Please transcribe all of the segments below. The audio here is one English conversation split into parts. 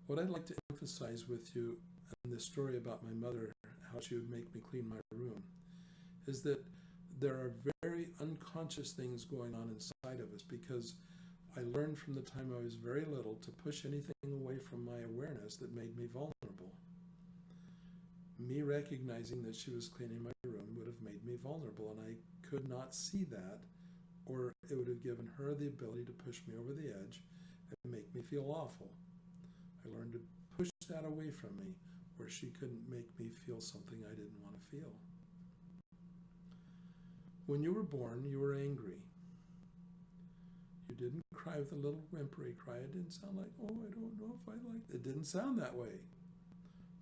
What I'd like to emphasize with you in this story about my mother, how she would make me clean my room, is that there are very unconscious things going on inside of us, because I learned from the time I was very little to push anything away from my awareness that made me vulnerable. Me recognizing that she was cleaning my room would have made me vulnerable, and I could not see that, or it would have given her the ability to push me over the edge and make me feel awful. I learned to push that away from me, where she couldn't make me feel something I didn't want to feel. When you were born, you were angry. You didn't cry with a little whimpery cry. It didn't sound like, oh, I don't know if I like it. It didn't sound that way.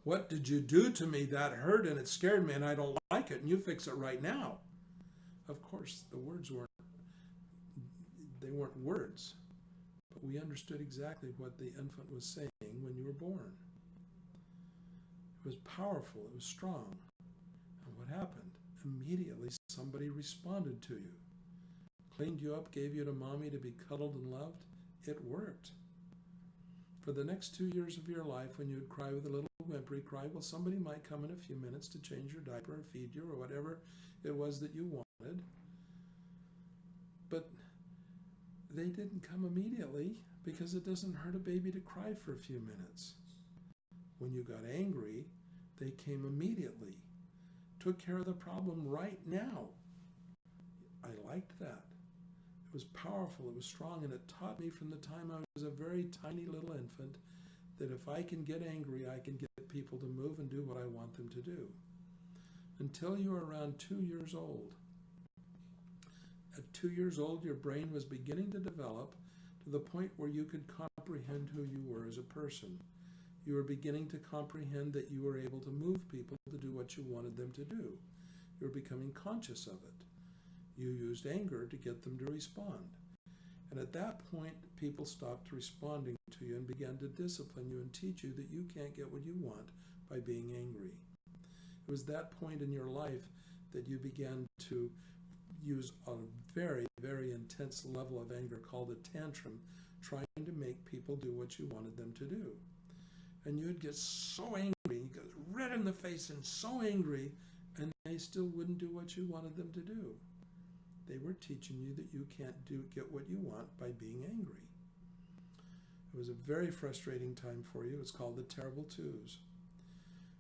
What did you do to me? That hurt and it scared me and I don't like it, and you fix it right now. Of course, the words weren't words, but we understood exactly what the infant was saying when you were born. It was powerful, it was strong. And what happened? Immediately somebody responded to you. Cleaned you up, gave you to mommy to be cuddled and loved. It worked. For the next 2 years of your life, when you would cry with a little whimpery cry, well, somebody might come in a few minutes to change your diaper or feed you or whatever it was that you wanted. But they didn't come immediately, because it doesn't hurt a baby to cry for a few minutes. When you got angry, they came immediately. Took care of the problem right now. I liked that. It was powerful, it was strong, and it taught me from the time I was a very tiny little infant that if I can get angry, I can get people to move and do what I want them to do. Until you were around 2 years old. At 2 years old, your brain was beginning to develop to the point where you could comprehend who you were as a person. You were beginning to comprehend that you were able to move people to do what you wanted them to do. You were becoming conscious of it. You used anger to get them to respond. And at that point, people stopped responding to you and began to discipline you and teach you that you can't get what you want by being angry. It was that point in your life that you began to use a very, very intense level of anger called a tantrum, trying to make people do what you wanted them to do. And you'd get so angry, you'd get red in the face and so angry, and they still wouldn't do what you wanted them to do. They were teaching you that you can't get what you want by being angry. It was a very frustrating time for you. It's called the terrible twos.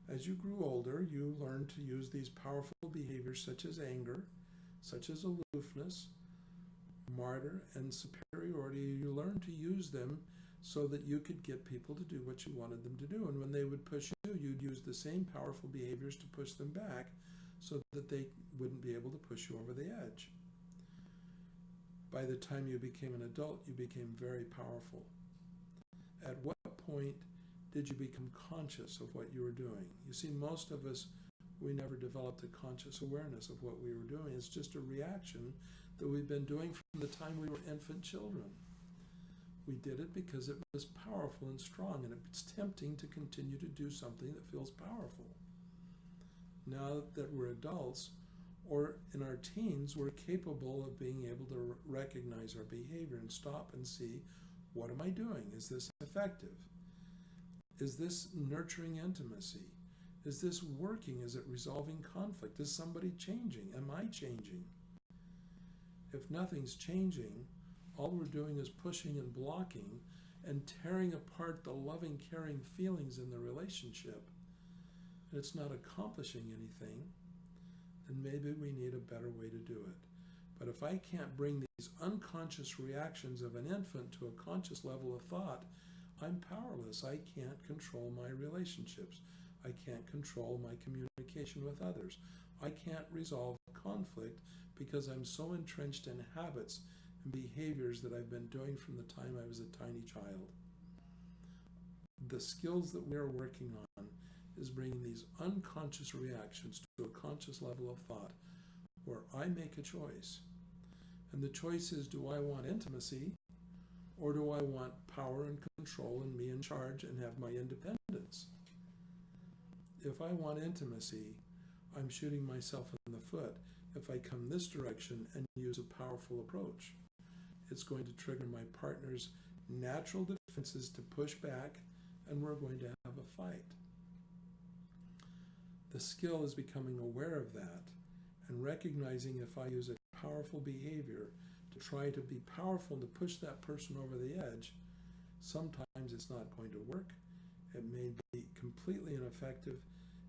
As you grew older, you learned to use these powerful behaviors such as anger, such as aloofness, martyr, and superiority. You learned to use them so that you could get people to do what you wanted them to do. And when they would push you, you'd use the same powerful behaviors to push them back so that they wouldn't be able to push you over the edge. By the time you became an adult, you became very powerful. At what point did you become conscious of what you were doing? You see, most of us, we never developed a conscious awareness of what we were doing. It's just a reaction that we've been doing from the time we were infant children. We did it because it was powerful and strong, and it's tempting to continue to do something that feels powerful. Now that we're adults, or in our teens, we're capable of being able to recognize our behavior and stop and see, what am I doing? Is this effective? Is this nurturing intimacy? Is this working? Is it resolving conflict? Is somebody changing? Am I changing? If nothing's changing, all we're doing is pushing and blocking and tearing apart the loving, caring feelings in the relationship, and it's not accomplishing anything, then maybe we need a better way to do it. But if I can't bring these unconscious reactions of an infant to a conscious level of thought, I'm powerless. I can't control my relationships. I can't control my communication with others. I can't resolve conflict because I'm so entrenched in habits and behaviors that I've been doing from the time I was a tiny child. The skills that we are working on is bringing these unconscious reactions to a conscious level of thought where I make a choice. And the choice is, do I want intimacy, or do I want power and control and me in charge and have my independence? If I want intimacy, I'm shooting myself in the foot if I come this direction and use a powerful approach. It's going to trigger my partner's natural defenses to push back and we're going to have a fight. The skill is becoming aware of that and recognizing if I use a powerful behavior to try to be powerful and to push that person over the edge, sometimes it's not going to work. It may be completely ineffective.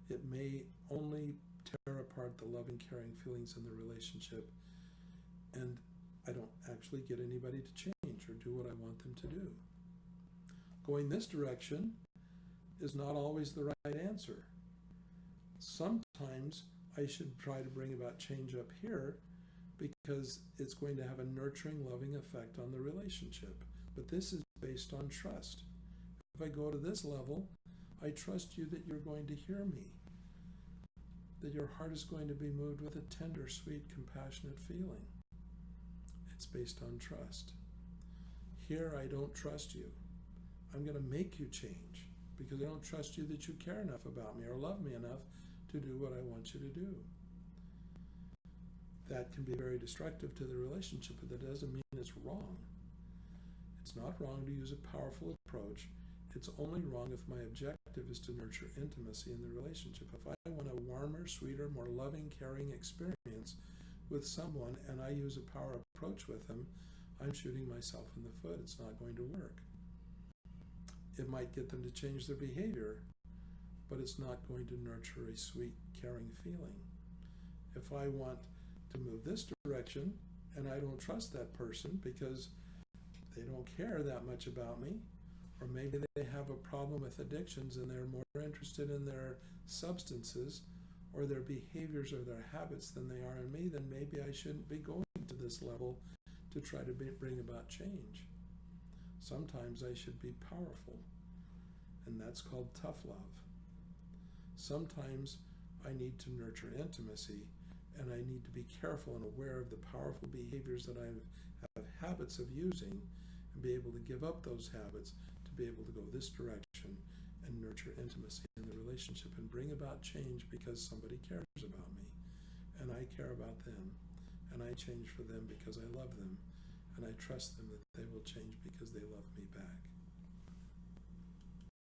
It may only tear apart the loving, caring feelings in the relationship, and I don't actually get anybody to change or do what I want them to do. Going this direction is not always the right answer. Sometimes I should try to bring about change up here because it's going to have a nurturing, loving effect on the relationship. But this is based on trust. If I go to this level, I trust you that you're going to hear me, that your heart is going to be moved with a tender, sweet, compassionate feeling. It's based on trust. Here, I don't trust you. I'm going to make you change because I don't trust you that you care enough about me or love me enough to do what I want you to do. That can be very destructive to the relationship, but that doesn't mean it's wrong. It's not wrong to use a powerful approach. It's only wrong if my objective is to nurture intimacy in the relationship. If I want a warmer, sweeter, more loving, caring experience with someone and I use a power approach with them, I'm shooting myself in the foot. It's not going to work. It might get them to change their behavior, but it's not going to nurture a sweet, caring feeling. If I want to move this direction and I don't trust that person because they don't care that much about me, or maybe they have a problem with addictions and they're more interested in their substances or their behaviors or their habits than they are in me, then maybe I shouldn't be going to this level to try to bring about change. Sometimes I should be powerful, and that's called tough love. Sometimes I need to nurture intimacy, and I need to be careful and aware of the powerful behaviors that I have habits of using and be able to give up those habits to be able to go this direction and nurture intimacy in the relationship and bring about change because somebody cares about me and I care about them and I change for them because I love them and I trust them that they will change because they love me back.